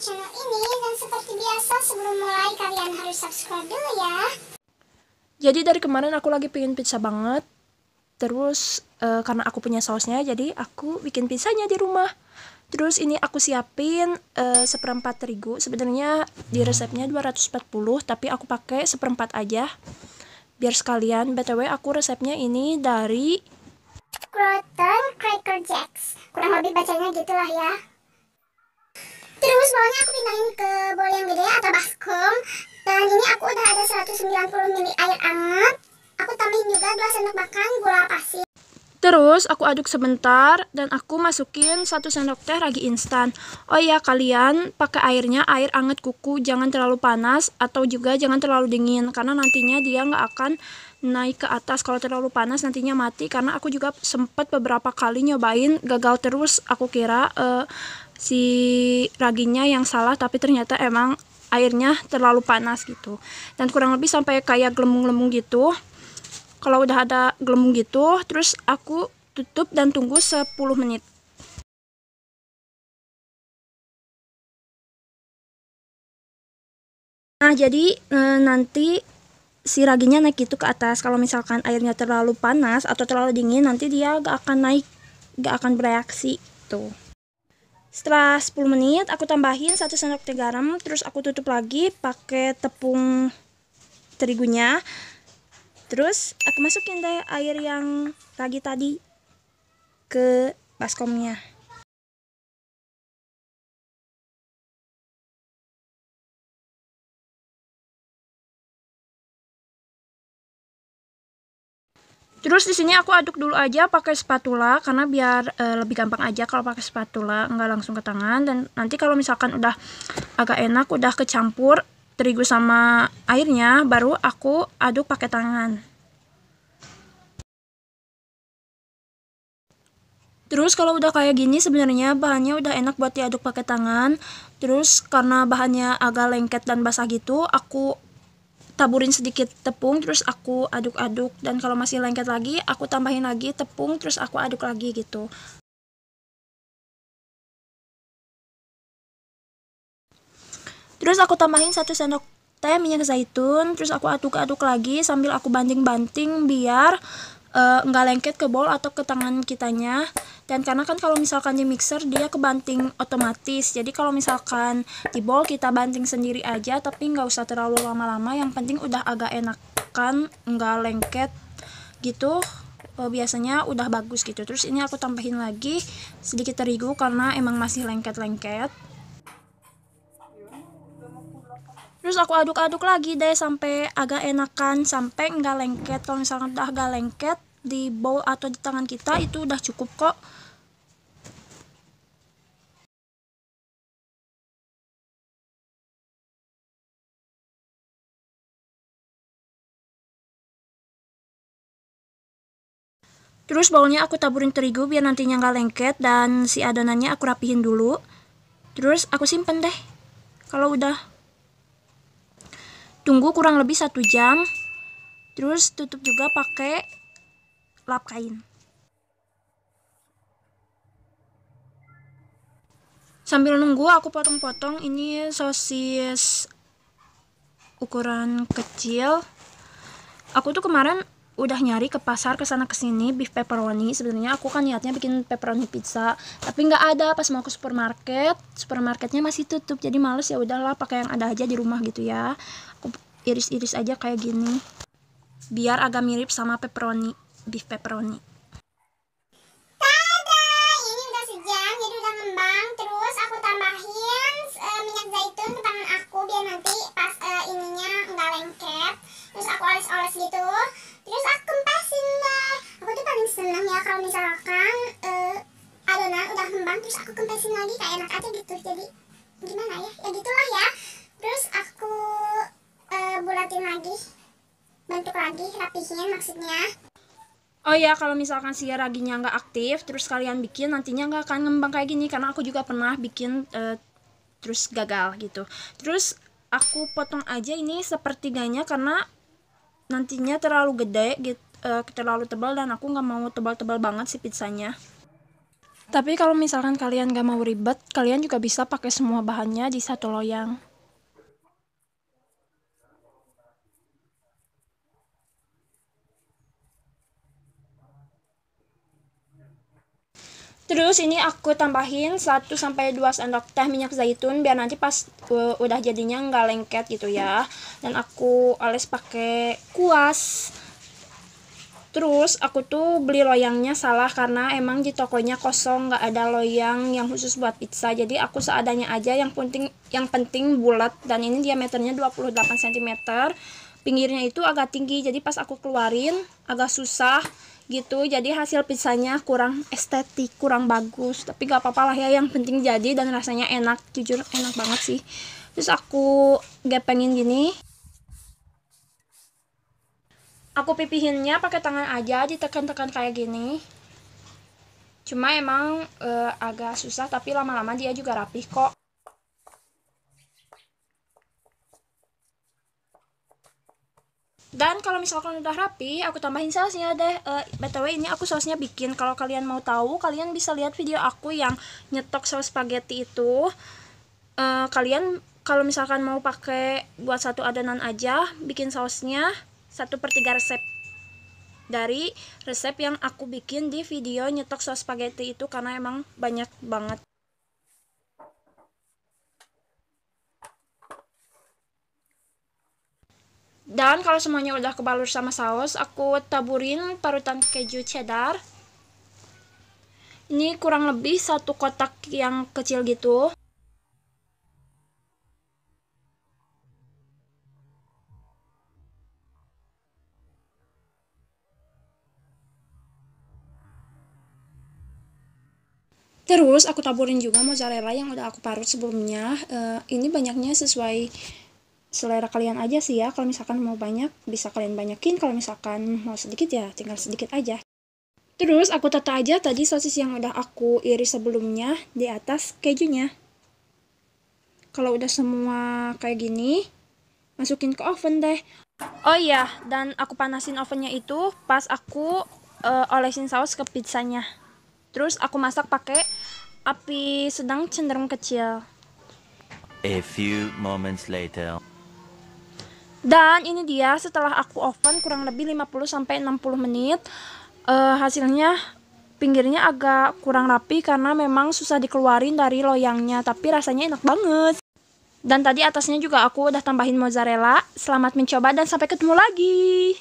channel ini. Dan seperti biasa, sebelum mulai kalian harus subscribe dulu ya. Jadi dari kemarin aku lagi pengen pizza banget. Terus karena aku punya sausnya, jadi aku bikin pizzanya di rumah. Terus ini aku siapin seperempat terigu. Sebenarnya di resepnya 240, tapi aku pakai seperempat aja. Biar sekalian. BTW aku resepnya ini dari Croton Cracker Jacks. Kurang lebih bacanya gitulah ya. Terus bawahnya aku pindahin ke bowl yang gede atau baskom. Dan ini aku udah ada 190 ml air hangat. Aku tambahin juga 2 sendok makan gula pasir. Terus aku aduk sebentar dan aku masukin 1 sendok teh ragi instan. Oh iya, kalian pakai airnya air anget kuku, jangan terlalu panas atau juga jangan terlalu dingin karena nantinya dia nggak akan naik ke atas. Kalau terlalu panas nantinya mati, karena aku juga sempat beberapa kali nyobain gagal terus. Aku kira si raginya yang salah, tapi ternyata emang airnya terlalu panas gitu. Dan kurang lebih sampai kayak gelembung-gelembung gitu. Kalau udah ada gelembung gitu, terus aku tutup dan tunggu 10 menit. Nah, jadi nanti si raginya naik gitu ke atas. Kalau misalkan airnya terlalu panas atau terlalu dingin, nanti dia gak akan naik, gak akan bereaksi tuh. Setelah 10 menit, aku tambahin 1 sendok teh garam, terus aku tutup lagi pakai tepung terigunya. Terus aku masukin deh air yang ragi tadi ke baskomnya. Terus di sini aku aduk dulu aja pakai spatula karena biar lebih gampang aja kalau pakai spatula, nggak langsung ke tangan. Dan nanti kalau misalkan udah agak enak, udah kecampur terigu sama airnya, baru aku aduk pakai tangan. Terus kalau udah kayak gini sebenarnya bahannya udah enak buat diaduk pakai tangan. Terus karena bahannya agak lengket dan basah gitu, aku taburin sedikit tepung, terus aku aduk-aduk. Dan kalau masih lengket lagi, aku tambahin lagi tepung, terus aku aduk lagi gitu. Terus aku tambahin 1 sendok teh minyak zaitun, terus aku aduk-aduk lagi sambil aku banting-banting biar nggak lengket ke bowl atau ke tangan kitanya. Dan karena kan kalau misalkan di mixer dia kebanting otomatis, jadi kalau misalkan di bowl kita banting sendiri aja, tapi nggak usah terlalu lama-lama, yang penting udah agak enakan, nggak lengket gitu. Biasanya udah bagus gitu. Terus ini aku tambahin lagi sedikit terigu karena emang masih lengket-lengket. Terus aku aduk-aduk lagi deh sampai agak enakan, sampai nggak lengket. Kalau misalkan udah agak lengket di bowl atau di tangan kita, itu udah cukup kok. Terus bowlnya aku taburin terigu biar nantinya nggak lengket, dan si adonannya aku rapihin dulu. Terus aku simpen deh. Kalau udah, tunggu kurang lebih 1 jam. Terus tutup juga pakai lap kain. Sambil nunggu aku potong-potong ini sosis ukuran kecil. Aku tuh kemarin udah nyari ke pasar kesana kesini beef pepperoni. Sebenarnya aku kan niatnya bikin pepperoni pizza, tapi nggak ada. Pas mau ke supermarketnya masih tutup, jadi males. Ya udahlah, pakai yang ada aja di rumah gitu ya. Aku iris-iris aja kayak gini biar agak mirip sama pepperoni, beef pepperoni. Tada, ini udah sejam, jadi udah ngembang. Terus aku tambahin minyak zaitun ke tangan aku biar nanti pas ininya nggak lengket. Terus aku oles-oles gitu. Terus aku kempasin deh. Aku tuh paling seneng ya kalau misalkan adonan udah ngembang terus aku kempasin lagi, kayak enak aja gitu. Jadi gimana ya? Ya gitulah ya. Terus aku bulatin lagi, bentuk lagi, rapihin maksudnya. Oh ya, kalau misalkan si raginya nggak aktif, terus kalian bikin, nantinya nggak akan ngembang kayak gini. Karena aku juga pernah bikin terus gagal gitu. Terus aku potong aja ini sepertiganya karena nantinya terlalu gede gitu, terlalu tebal, dan aku nggak mau tebal-tebal banget si pizzanya. Tapi kalau misalkan kalian gak mau ribet, kalian juga bisa pakai semua bahannya di satu loyang. Terus ini aku tambahin 1-2 sendok teh minyak zaitun biar nanti pas udah jadinya nggak lengket gitu ya. Dan aku oles pakai kuas. Terus aku tuh beli loyangnya salah karena emang di tokonya kosong, nggak ada loyang yang khusus buat pizza. Jadi aku seadanya aja, yang penting bulat, dan ini diameternya 28 cm. Pinggirnya itu agak tinggi, jadi pas aku keluarin agak susah gitu. Jadi hasil pizzanya kurang estetik, kurang bagus. Tapi gak apa-apa lah ya, yang penting jadi dan rasanya enak. Jujur enak banget sih. Terus aku gepengin gini. Aku pipihinnya pakai tangan aja, ditekan-tekan kayak gini. Cuma emang agak susah, tapi lama-lama dia juga rapih kok. Dan kalau misalkan udah rapi, aku tambahin sausnya deh. BTW ini aku sausnya bikin. Kalau kalian mau tahu, kalian bisa lihat video aku yang nyetok saus spaghetti itu. Kalian kalau misalkan mau pakai buat satu adonan aja, bikin sausnya 1/3 resep dari resep yang aku bikin di video nyetok saus spaghetti itu, karena emang banyak banget. Dan kalau semuanya udah kebalur sama saus, aku taburin parutan keju cheddar. Ini kurang lebih 1 kotak yang kecil gitu. Terus aku taburin juga mozzarella yang udah aku parut sebelumnya. Ini banyaknya sesuai selera kalian aja sih ya. Kalau misalkan mau banyak, bisa kalian banyakin. Kalau misalkan mau sedikit ya tinggal sedikit aja. Terus aku tata aja tadi sosis yang udah aku iris sebelumnya di atas kejunya. Kalau udah semua kayak gini, masukin ke oven deh. Oh iya, dan aku panasin ovennya itu pas aku olesin saus ke pizzanya. Terus aku masak pakai api sedang cenderung kecil. A few moments later. Dan ini dia setelah aku oven kurang lebih 50-60 menit. Hasilnya pinggirnya agak kurang rapi karena memang susah dikeluarin dari loyangnya, tapi rasanya enak banget. Dan tadi atasnya juga aku udah tambahin mozzarella. Selamat mencoba dan sampai ketemu lagi.